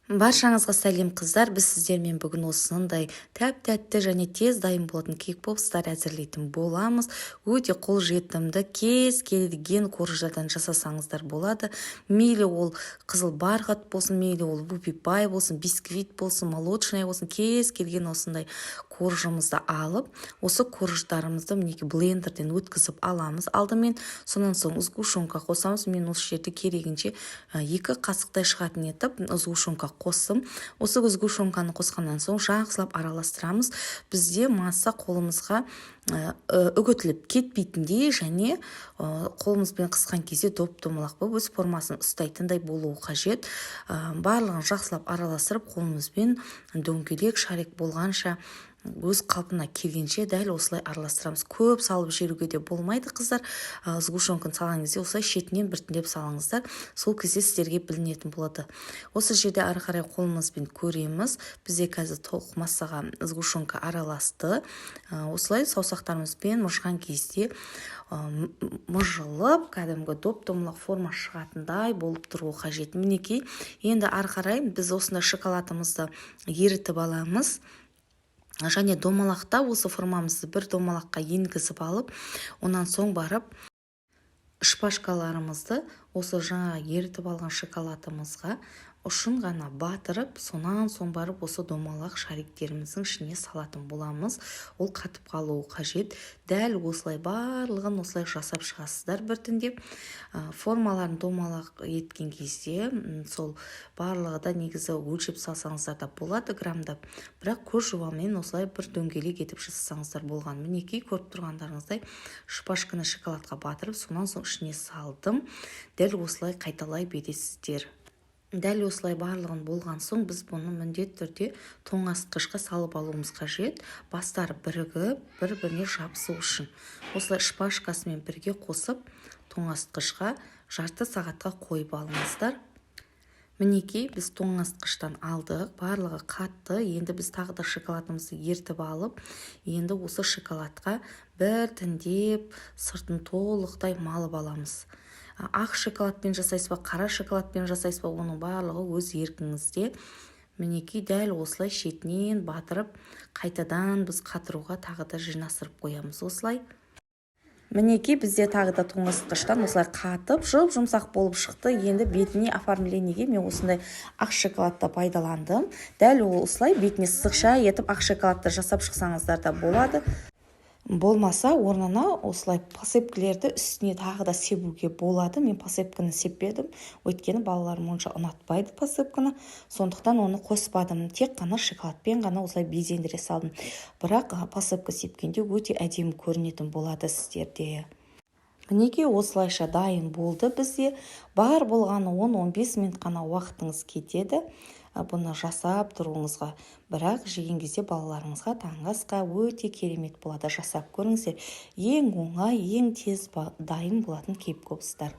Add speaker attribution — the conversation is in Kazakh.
Speaker 1: Баршаңызға сәлем қыздар, біз сіздермен бүгін осындай тәп-тәтті және тез дайын болатын кек-попстар әзірлейтін боламыз. Өте қолжетімді, кез келген коржадан жасасаңыздар болады. Мейлі ол қызыл бархат болсын, мейлі ол бупи-пай болсын, бисквит болсын, молочный болсын, кез келген осындай коржымызды алып, осы корждарымызды мінеки блендерден өткізіп аламыз. Алдымен сонан соң сгущенка қосамыз. Мен осы жерде керегінше 2 қасықтай шығатын етіп сгущенка қосым. Осы сгущенканы қосқаннан соң жақсылап араластырамыз. Бізде масса қолымызға үгітіліп кетпейтіндей және қолымызбен қысқан кезде доп-домалақ болып өз формасын ұстайтындай болуы қажет. Барлығын жақсылап араластырып, қолымызбен дөңгелек шарик болғанша өз қалпына келгенше дәл осылай араластырамыз. Көп салып жіберуге де болмайды қыздар. Сгущенканы салған кезде осылай шетінен біртіндеп салыңыздар. Сол кезде сіздерге білінетін болады. Осы жерде ары қарай қолымызбен көреміз. Бізде қазір толық массаға сгущенка араласты. Осылай саусақтарымызбен мұжған кезде мұжылып, кәдімгі доп-домалақ форма шығатындай болып тұруы қажет. Мінекей, енді ары қарай біз осында шоколадымызды ерітіп аламыз. Және домалақта осы формамызды бір домалаққа енгізіп алып, онан соң барып шпажкаларымызды осы жаңа ерітіп алған шоколадымызға ұшын ғана батырып, сонан соң барып осы домалақ шариктеріміздің ішіне салатын боламыз. Ол қатып қалуы қажет. Дәл осылай барлығын осылай жасап шығасыздар біртіндеп. Формаларын домалақ еткен кезде сол барлығы да негізі өлшеп салсаңыздар да болады грамдап. Бірақ көз жуамен осылай бір дөңгелек етіп жасасаңыздар болған. Мінекей көріп тұрғандарыңыздай шпажканы шоколадқа батырып, сонан соң ішіне салдым. Дәл осылай қайталай бересіздер. Дәл осылай барлығын болған соң біз бұны міндетті түрде тоңазытқышқа салып алуымыз қажет. Бастары бірігіп, бір-біріне жабысу үшін. Осылай шпажкасымен бірге қосып, тоңазытқышқа жарты сағатқа қойып алыңыздар. Мінекей, біз тоңазытқыштан алдық, барлығы қатты. Енді біз тағы да шоколадымызды ертіп алып, енді осы шоколадқа біртіндеп сыртын толықтай малып аламыз. Ақ шоколадпен жасайсыз ба, қара шоколадпен жасайсыз ба, оның барлығы өз еркіңізде. Мінекей, дәл осылай шетінен батырып, қайтадан біз қатыруға тағы да жинастырып қоямыз осылай. Мінекей, бізде тағы да тоңазытқыштан осылай қатып, жұмсақ болып шықты. Енді бетіне оформлениеге мен осындай ақ шоколадты пайдаландым. Дәл осылай бетіне сызықша етіп ақ шоколадты жасап шықсаңыздар да болады. Болмаса, орнына осылай посыпкілерді үстіне тағы да себуге болады. Мен посыпканы сеппедім, өйткені балаларым онша ұнатпайды посыпканы. Сондықтан оны қоспадым. Тек қана шоколадпен ғана осылай безендіре салдым. Бірақ посыпка сепкенде өте әдемі көрінетін болады сіздерде. Мінекей, осылайша дайын болды. Бізде бар болғаны 10-15 минут қана уақытыңыз кетеді бұны жасап тұруыңызға. Бірақ жеген кезде балаларыңызға таңғы асқа өте керемет болады. Жасап көріңіздер. Ең оңай, ең тез дайын болатын кек-попстар.